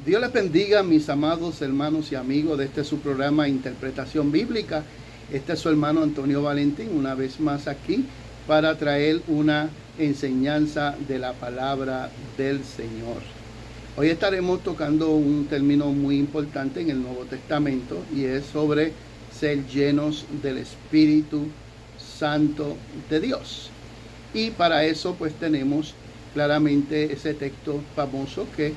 Dios les bendiga, mis amados hermanos y amigos de este su programa Interpretación Bíblica. Este es su hermano Antonio Valentín, una vez más aquí para traer una enseñanza de la palabra del Señor. Hoy estaremos tocando un término muy importante en el Nuevo Testamento y es sobre ser llenos del Espíritu Santo de Dios. Y para eso pues tenemos claramente ese texto famoso que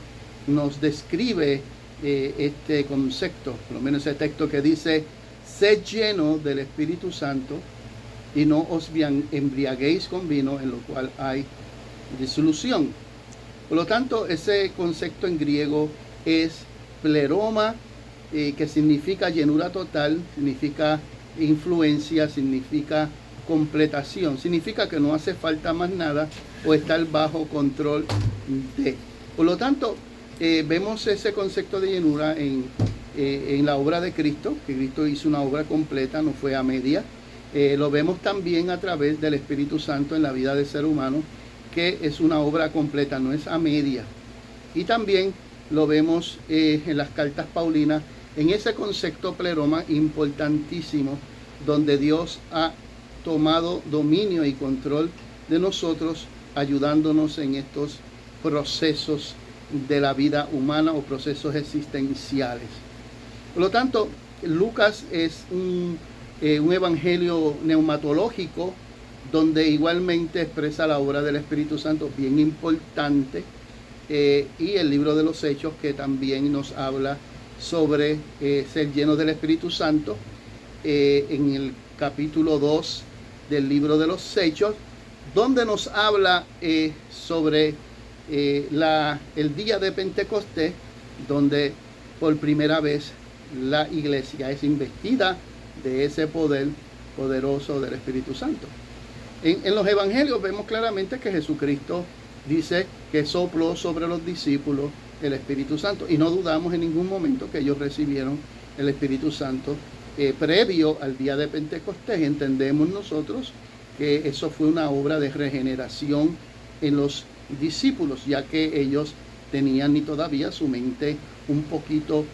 nos describe este concepto, por lo menos ese texto que dice: sed lleno del Espíritu Santo y no os embriaguéis con vino, en lo cual hay disolución. Por lo tanto, ese concepto en griego es pleroma, que significa llenura total, significa influencia, significa completación, significa que no hace falta más nada o estar bajo control de. Por lo tanto, vemos ese concepto de llenura en la obra de Cristo, que Cristo hizo una obra completa, no fue a media. Lo vemos también a través del Espíritu Santo en la vida del ser humano, que es una obra completa, no es a media. Y también lo vemos en las cartas paulinas, en ese concepto pleroma importantísimo, donde Dios ha tomado dominio y control de nosotros, ayudándonos en estos procesos de la vida humana o procesos existenciales. Por lo tanto, Lucas es un evangelio neumatológico donde igualmente expresa la obra del Espíritu Santo, bien importante, y el libro de los Hechos, que también nos habla sobre ser lleno del Espíritu Santo, en el capítulo 2 del libro de los Hechos, donde nos habla sobre el día de Pentecostés, donde por primera vez la iglesia es investida de ese poder poderoso del Espíritu Santo. En los evangelios vemos claramente que Jesucristo dice que sopló sobre los discípulos el Espíritu Santo, y no dudamos en ningún momento que ellos recibieron el Espíritu Santo previo al día de Pentecostés. Entendemos nosotros que eso fue una obra de regeneración en los discípulos, ya que ellos tenían y todavía su mente un poquito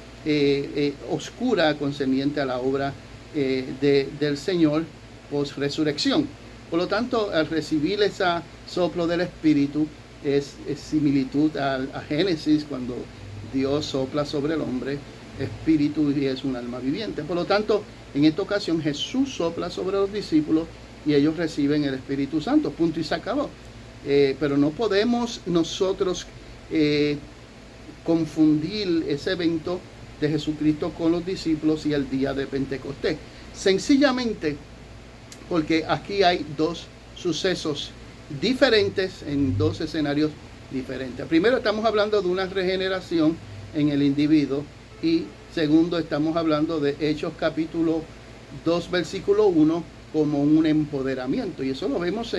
oscura concerniente a la obra del Señor post resurrección. Por lo tanto, al recibir ese soplo del Espíritu es similitud a Génesis, cuando Dios sopla sobre el hombre espíritu y es un alma viviente. Por lo tanto, en esta ocasión Jesús sopla sobre los discípulos y ellos reciben el Espíritu Santo, punto y se acabó. Pero no podemos nosotros confundir ese evento de Jesucristo con los discípulos y el día de Pentecostés, sencillamente porque aquí hay dos sucesos diferentes en dos escenarios diferentes. Primero, estamos hablando de una regeneración en el individuo, y segundo, estamos hablando de Hechos capítulo 2 versículo 1 como un empoderamiento, y eso lo vemos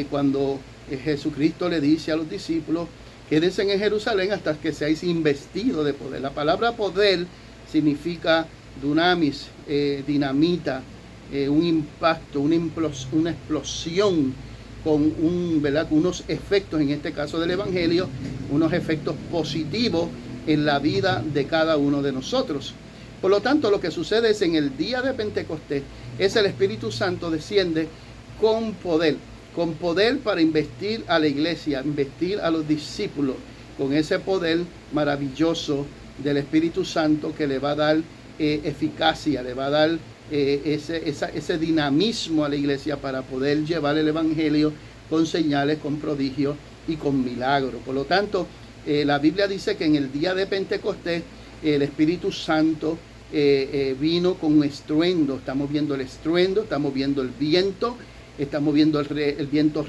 cuando Jesucristo le dice a los discípulos: quédense en Jerusalén hasta que seáis investidos de poder. La palabra poder significa dunamis, dinamita, un impacto, una explosión con unos efectos, en este caso del Evangelio, unos efectos positivos en la vida de cada uno de nosotros. Por lo tanto, lo que sucede es, en el día de Pentecostés, es el Espíritu Santo desciende con poder para investir a la iglesia, investir a los discípulos con ese poder maravilloso del Espíritu Santo, que le va a dar eficacia, le va a dar ese dinamismo a la iglesia para poder llevar el Evangelio con señales, con prodigios y con milagros. Por lo tanto, la Biblia dice que en el día de Pentecostés el Espíritu Santo vino con un estruendo. Estamos viendo el estruendo, estamos viendo el viento, estamos viendo el viento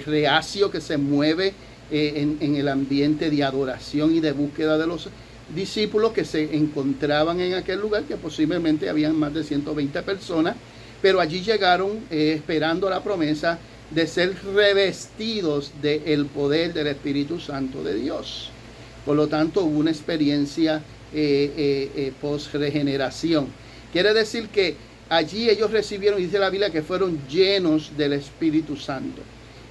reacio que se mueve en el ambiente de adoración y de búsqueda de los discípulos que se encontraban en aquel lugar, que posiblemente habían más de 120 personas, pero allí llegaron esperando la promesa de ser revestidos del poder del Espíritu Santo de Dios. Por lo tanto, hubo una experiencia post-regeneración. Quiere decir que allí ellos recibieron, dice la Biblia, que fueron llenos del Espíritu Santo.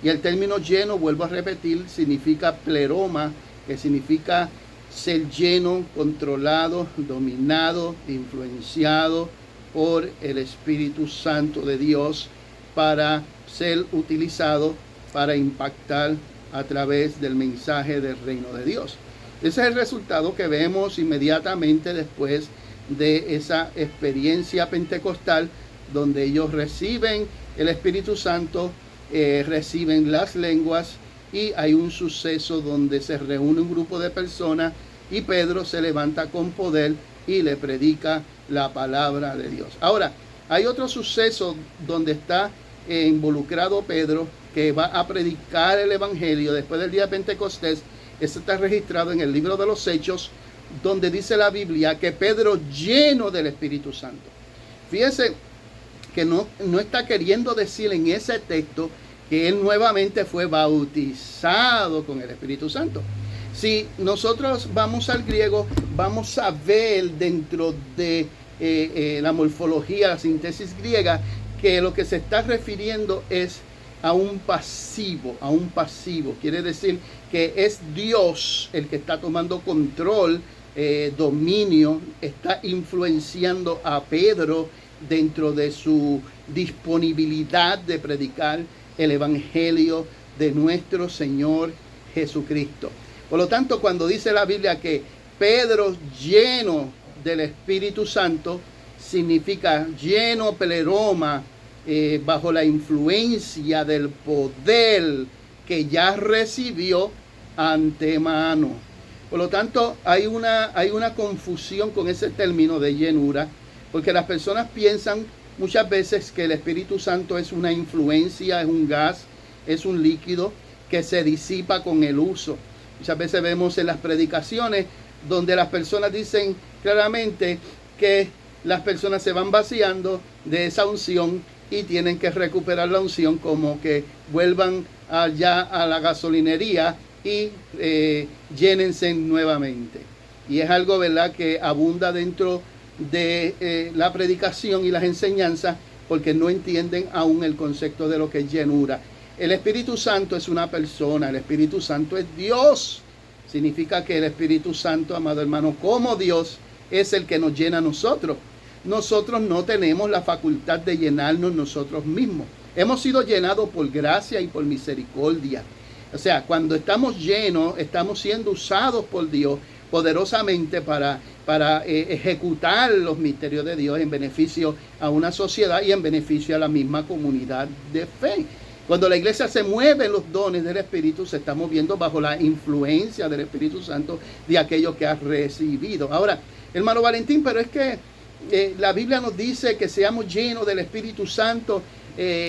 Y el término lleno, vuelvo a repetir, significa pleroma, que significa ser lleno, controlado, dominado, influenciado por el Espíritu Santo de Dios para ser utilizado para impactar a través del mensaje del reino de Dios. Ese es el resultado que vemos inmediatamente después de esa experiencia pentecostal, donde ellos reciben el Espíritu Santo, reciben las lenguas, y hay un suceso donde se reúne un grupo de personas y Pedro se levanta con poder y le predica la palabra de Dios. Ahora, hay otro suceso donde está involucrado Pedro, que va a predicar el evangelio después del día de Pentecostés. Eso está registrado en el libro de los Hechos, donde dice la Biblia que Pedro, lleno del Espíritu Santo. Fíjese que no está queriendo decir en ese texto que él nuevamente fue bautizado con el Espíritu Santo. Si nosotros vamos al griego, vamos a ver dentro de la morfología, la síntesis griega, que lo que se está refiriendo es a un pasivo, Quiere decir que es Dios el que está tomando control, dominio, está influenciando a Pedro dentro de su disponibilidad de predicar el evangelio de nuestro Señor Jesucristo. Por lo tanto, cuando dice la Biblia que Pedro, lleno del Espíritu Santo, significa lleno, pleroma, bajo la influencia del poder que ya recibió antemano. Por lo tanto, hay una confusión con ese término de llenura, porque las personas piensan muchas veces que el Espíritu Santo es una influencia, es un gas, es un líquido que se disipa con el uso. Muchas veces vemos en las predicaciones donde las personas dicen claramente que las personas se van vaciando de esa unción y tienen que recuperar la unción, como que vuelvan allá a la gasolinería y llénense nuevamente. Y es algo, ¿verdad?, que abunda dentro de la predicación y las enseñanzas, porque no entienden aún el concepto de lo que es llenura. El Espíritu Santo es una persona, el Espíritu Santo es Dios. Significa que el Espíritu Santo, amado hermano, como Dios, es el que nos llena a nosotros. Nosotros no tenemos la facultad de llenarnos nosotros mismos. Hemos sido llenados por gracia y por misericordia. O sea, cuando estamos llenos, estamos siendo usados por Dios poderosamente para ejecutar los misterios de Dios en beneficio a una sociedad y en beneficio a la misma comunidad de fe. Cuando la iglesia se mueve en los dones del Espíritu, se está moviendo bajo la influencia del Espíritu Santo de aquello que ha recibido. Ahora, hermano Valentín, pero es que la Biblia nos dice que seamos llenos del Espíritu Santo,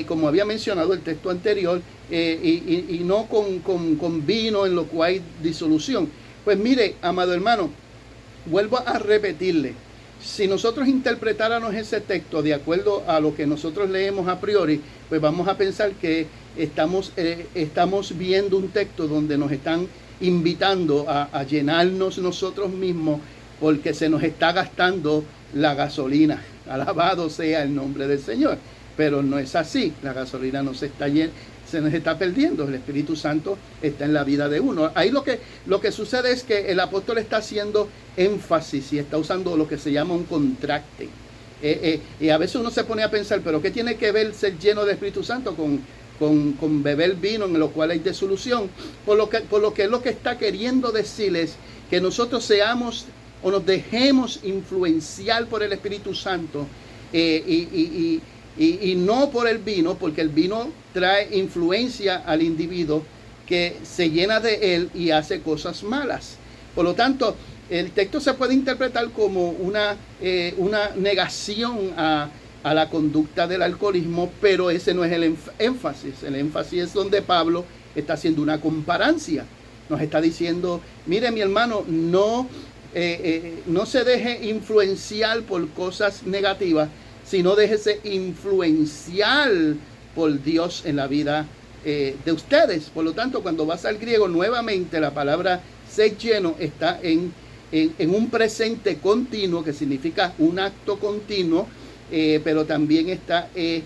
como había mencionado el texto anterior, y no con vino en lo cual hay disolución. Pues mire, amado hermano, vuelvo a repetirle, si nosotros interpretáramos ese texto de acuerdo a lo que nosotros leemos a priori, pues vamos a pensar que estamos viendo un texto donde nos están invitando a llenarnos nosotros mismos, porque se nos está gastando la gasolina. Alabado sea el nombre del Señor. Pero no es así. La gasolina no se está se nos está perdiendo. El Espíritu Santo está en la vida de uno. Ahí lo que sucede es que el apóstol está haciendo énfasis y está usando lo que se llama un contraste. Y a veces uno se pone a pensar, pero ¿qué tiene que ver ser lleno del Espíritu Santo con beber vino en lo cual hay disolución? Por lo que es lo que está queriendo decir es que nosotros seamos o nos dejemos influenciar por el Espíritu Santo y no por el vino, porque el vino trae influencia al individuo que se llena de él y hace cosas malas. Por lo tanto, el texto se puede interpretar como una negación a la conducta del alcoholismo, pero ese no es el énfasis. El énfasis es donde Pablo está haciendo una comparancia. Nos está diciendo, mire mi hermano, no se deje influenciar por cosas negativas, sino déjese influenciar por Dios en la vida de ustedes. Por lo tanto, cuando vas al griego, nuevamente la palabra ser lleno está en un presente continuo, que significa un acto continuo, pero también está en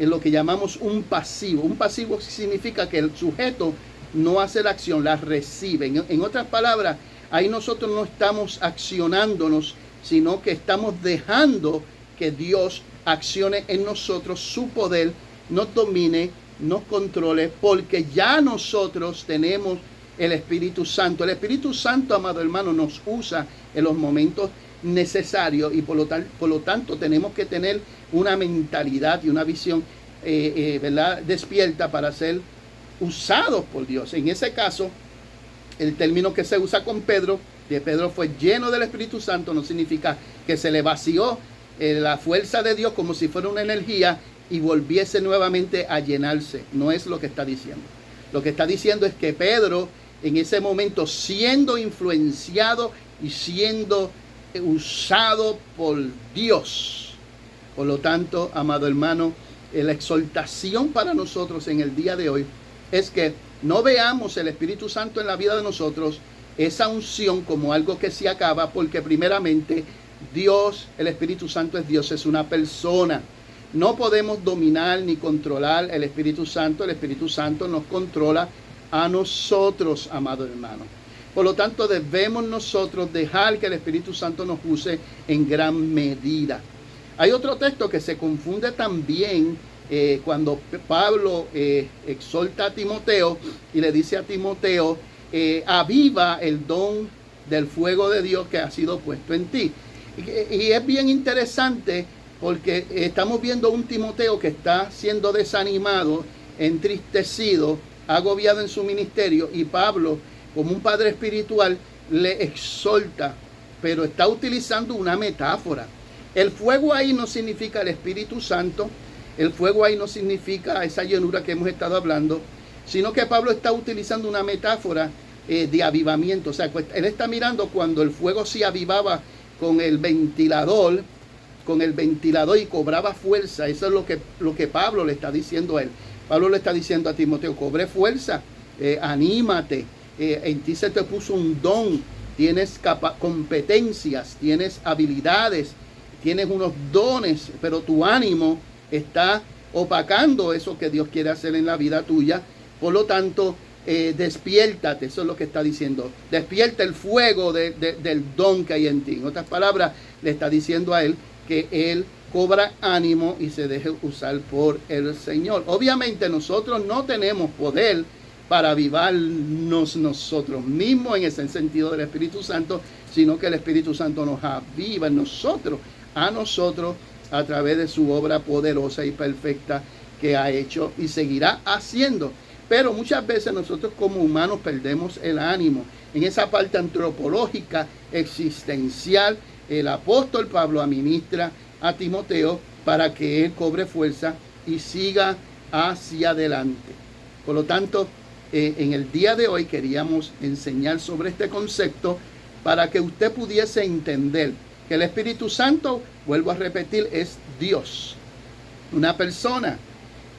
lo que llamamos un pasivo. Un pasivo significa que el sujeto no hace la acción, la recibe. En otras palabras, ahí nosotros no estamos accionándonos, sino que estamos dejando que Dios accione en nosotros su poder, nos domine, nos controle, porque ya nosotros tenemos el Espíritu Santo. El Espíritu Santo, amado hermano, nos usa en los momentos necesarios y por lo tanto tenemos que tener una mentalidad y una visión ¿verdad? Despierta para ser usados por Dios. En ese caso, el término que se usa con Pedro, que Pedro fue lleno del Espíritu Santo, no significa que se le vació la fuerza de Dios como si fuera una energía y volviese nuevamente a llenarse. No es lo que está diciendo. Lo que está diciendo es que Pedro, en ese momento, siendo influenciado y siendo usado por Dios. Por lo tanto, amado hermano, la exhortación para nosotros en el día de hoy es que no veamos el Espíritu Santo en la vida de nosotros, esa unción, como algo que se acaba, porque primeramente Dios, el Espíritu Santo es Dios, es una persona. No podemos dominar ni controlar el Espíritu Santo. El Espíritu Santo nos controla a nosotros, amado hermano. Por lo tanto, debemos nosotros dejar que el Espíritu Santo nos use en gran medida. Hay otro texto que se confunde también cuando Pablo exhorta a Timoteo y le dice a Timoteo, aviva el don del fuego de Dios que ha sido puesto en ti. Y es bien interesante porque estamos viendo un Timoteo que está siendo desanimado, entristecido, agobiado en su ministerio, y Pablo, como un padre espiritual, le exhorta, pero está utilizando una metáfora. El fuego ahí no significa el Espíritu Santo, el fuego ahí no significa esa llenura que hemos estado hablando, sino que Pablo está utilizando una metáfora de avivamiento. O sea, él está mirando cuando el fuego se avivaba con el ventilador y cobraba fuerza. Eso es lo que Pablo le está diciendo a él. Pablo le está diciendo a Timoteo, cobre fuerza, anímate, en ti se te puso un don, tienes competencias, tienes habilidades, tienes unos dones, pero tu ánimo está opacando eso que Dios quiere hacer en la vida tuya. Por lo tanto, despiértate, eso es lo que está diciendo. Despierta el fuego del don que hay en ti. En otras palabras, le está diciendo a él que él cobra ánimo y se deje usar por el Señor. Obviamente nosotros no tenemos poder para avivarnos nosotros mismos en ese sentido del Espíritu Santo, sino que el Espíritu Santo nos aviva en nosotros, a través de su obra poderosa y perfecta que ha hecho y seguirá haciendo. Pero muchas veces nosotros como humanos perdemos el ánimo. En esa parte antropológica, existencial, el apóstol Pablo administra a Timoteo para que él cobre fuerza y siga hacia adelante. Por lo tanto, en el día de hoy queríamos enseñar sobre este concepto para que usted pudiese entender que el Espíritu Santo, vuelvo a repetir, es Dios, una persona.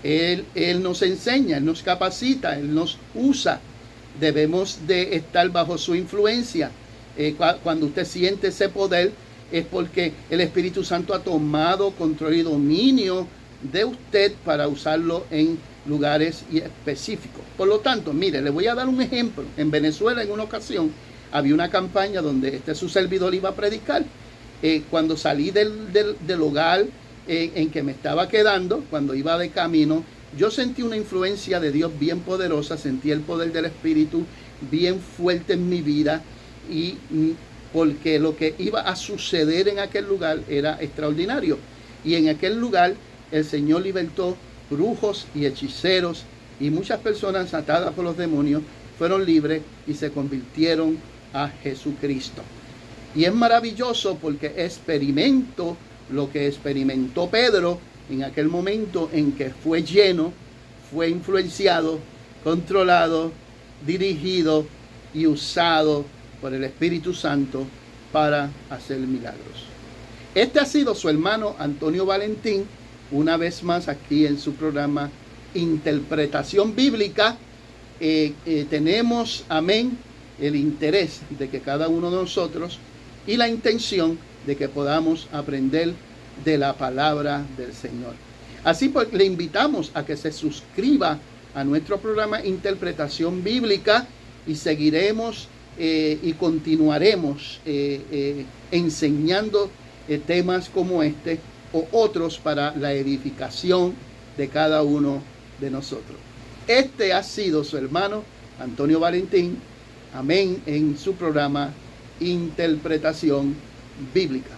Él nos enseña, Él nos capacita, Él nos usa. Debemos de estar bajo su influencia. Cuando usted siente ese poder, es porque el Espíritu Santo ha tomado control y dominio de usted para usarlo en lugares específicos. Por lo tanto, mire, le voy a dar un ejemplo. En Venezuela, en una ocasión, había una campaña donde su servidor iba a predicar. Cuando salí del hogar en que me estaba quedando, cuando iba de camino, yo sentí una influencia de Dios bien poderosa, sentí el poder del Espíritu bien fuerte en mi vida, y porque lo que iba a suceder en aquel lugar era extraordinario. Y en aquel lugar el Señor libertó brujos y hechiceros, y muchas personas atadas por los demonios fueron libres y se convirtieron a Jesucristo. Y es maravilloso porque experimento lo que experimentó Pedro en aquel momento en que fue lleno, fue influenciado, controlado, dirigido y usado por el Espíritu Santo para hacer milagros. Este ha sido su hermano Antonio Valentín, una vez más aquí en su programa Interpretación Bíblica. Tenemos, amén, el interés de que cada uno de nosotros y la intención de que podamos aprender de la palabra del Señor. Así pues, le invitamos a que se suscriba a nuestro programa Interpretación Bíblica y seguiremos y continuaremos enseñando temas como este o otros para la edificación de cada uno de nosotros. Este ha sido su hermano Antonio Valentín, amén, en su programa Interpretación Bíblica.